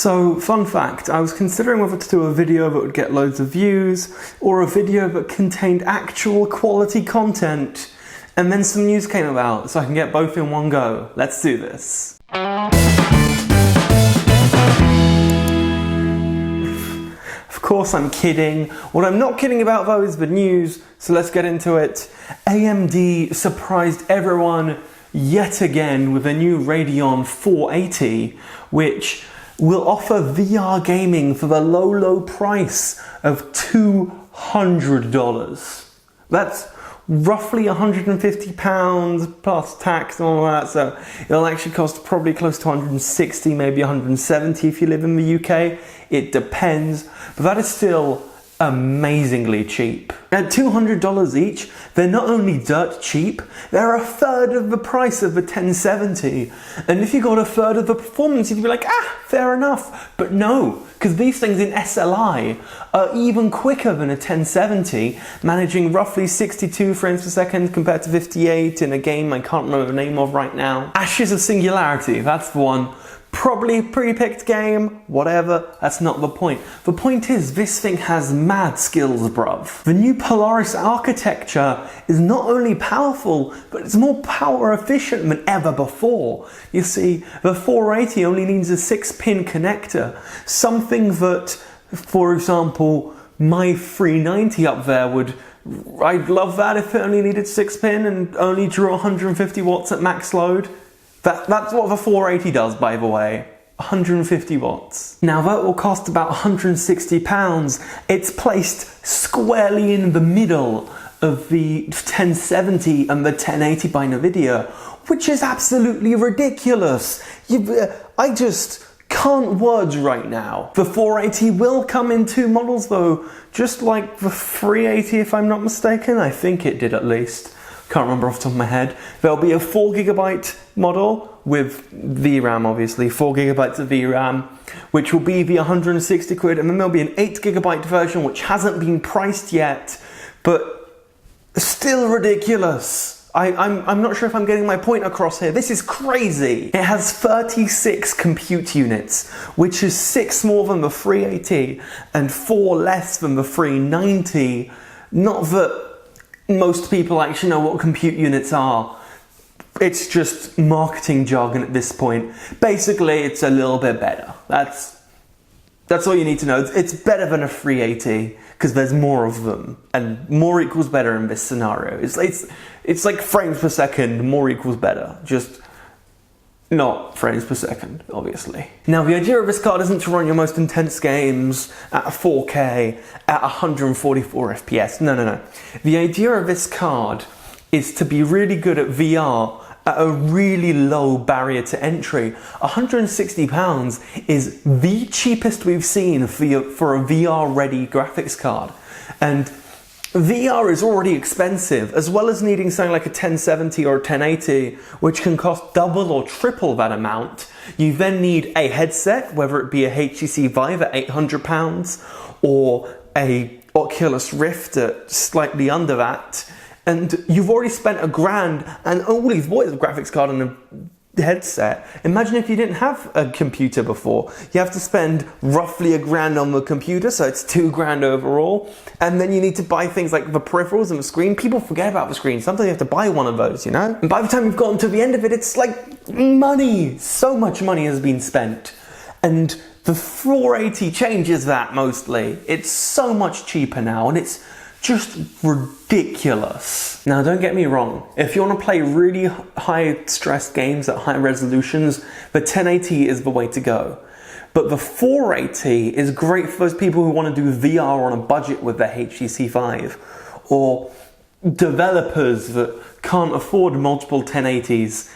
So, fun fact, I was considering whether to do a video that would get loads of views, or a video that contained actual quality content, and then some news came about, so I can get both in one go. Let's do this. Of course I'm kidding. What I'm not kidding about though is the news, so let's get into it. AMD surprised everyone yet again with a new Radeon 480, which will offer VR gaming for the low price of $200. That's roughly £150 plus tax and all that, so it'll actually cost probably close to 160, maybe 170 if you live in the UK. It depends, but that is still amazingly cheap. At $200 each, they're not only dirt cheap, they're a third of the price of the 1070. And if you got a third of the performance, you'd be like, fair enough. But no, because these things in SLI are even quicker than a 1070, managing roughly 62 frames per second compared to 58 in a game I can't remember the name of right now. Ashes of Singularity, that's the one. Probably pre-picked game, whatever, that's not the point. The point is, this thing has mad skills, bruv. The new Polaris architecture is not only powerful, but it's more power efficient than ever before. You see, the 480 only needs a 6-pin connector, something that, for example, my 390 up there would, I'd love that if it only needed 6-pin and only drew 150 watts at max load. That's what the 480 does, by the way. 150 watts. Now that will cost about £160. It's placed squarely in the middle of the 1070 and the 1080 by Nvidia, which is absolutely ridiculous. I just can't words right now. The 480 will come in 2 models though, just like the 380 if I'm not mistaken. I think it did at least. Can't remember off the top of my head. There'll be a 4GB model with VRAM, obviously, 4GB of VRAM, which will be the 160 quid, and then there'll be an 8GB version which hasn't been priced yet, but still ridiculous. I'm not sure if I'm getting my point across here. This is crazy. It has 36 compute units, which is 6 more than the 380 and 4 less than the 390. Not that most people actually know what compute units are. It's just marketing jargon at this point. Basically, it's a little bit better. That's all you need to know. It's better than a 380 because there's more of them, and more equals better in this scenario. It's like frames per second, more equals better. Just not frames per second, obviously. Now, the idea of this card isn't to run your most intense games at 4K at 144 FPS. No. The idea of this card is to be really good at VR at a really low barrier to entry. £160 is the cheapest we've seen for a VR-ready graphics card. And VR is already expensive, as well as needing something like a 1070 or a 1080, which can cost double or triple that amount. You then need a headset, whether it be a HTC Vive at £800 or a Oculus Rift at slightly under that. And you've already spent £1,000 and all you've bought is a graphics card and a headset. Imagine if you didn't have a computer before. You have to spend roughly £1,000 on the computer, so it's £2,000 overall. And then you need to buy things like the peripherals and the screen. People forget about the screen. Sometimes you have to buy one of those, you know? And by the time you've gotten to the end of it, it's like money. So much money has been spent. And the 480 changes that mostly. It's so much cheaper now, and it's just ridiculous. Now, don't get me wrong. If you want to play really high-stress games at high resolutions, the 1080 is the way to go. But the 480 is great for those people who want to do VR on a budget with their HTC Vive, or developers that can't afford multiple 1080s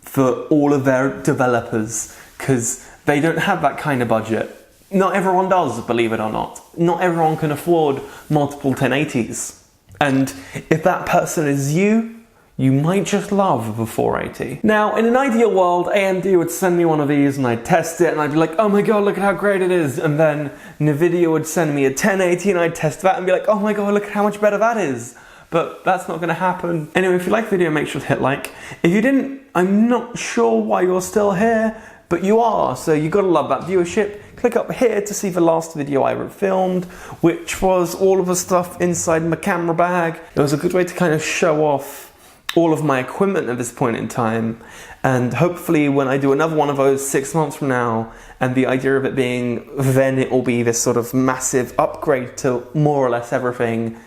for all of their developers because they don't have that kind of budget. Not everyone does, believe it or not. Not everyone can afford multiple 1080s. And if that person is you might just love the 480. Now, in an ideal world, AMD would send me one of these and I'd test it and I'd be like, oh my god, look at how great it is. And then Nvidia would send me a 1080 and I'd test that and be like, oh my god, look at how much better that is. But that's not going to happen. Anyway, if you liked the video, make sure to hit like. If you didn't, I'm not sure why you're still here. but you are, so you gotta love that viewership. Click up here to see the last video I ever filmed, which was all of the stuff inside my camera bag. It was a good way to kind of show off all of my equipment at this point in time, and hopefully when I do another one of those 6 months from now, and the idea of it being then it will be this sort of massive upgrade to more or less everything,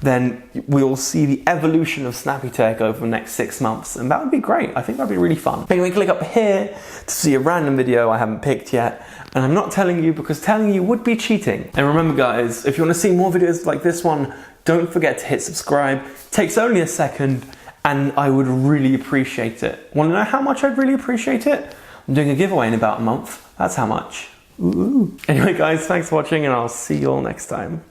then we'll see the evolution of Snappy-Tech over the next 6 months, and that would be great. I think that'd be really fun. Anyway, click up here to see a random video I haven't picked yet, and I'm not telling you because telling you would be cheating. And remember guys, if you want to see more videos like this one, don't forget to hit subscribe. It takes only a second, and I would really appreciate it. Want to know how much I'd really appreciate it? I'm doing a giveaway in about a month. That's how much. Ooh. Anyway guys, thanks for watching, and I'll see you all next time.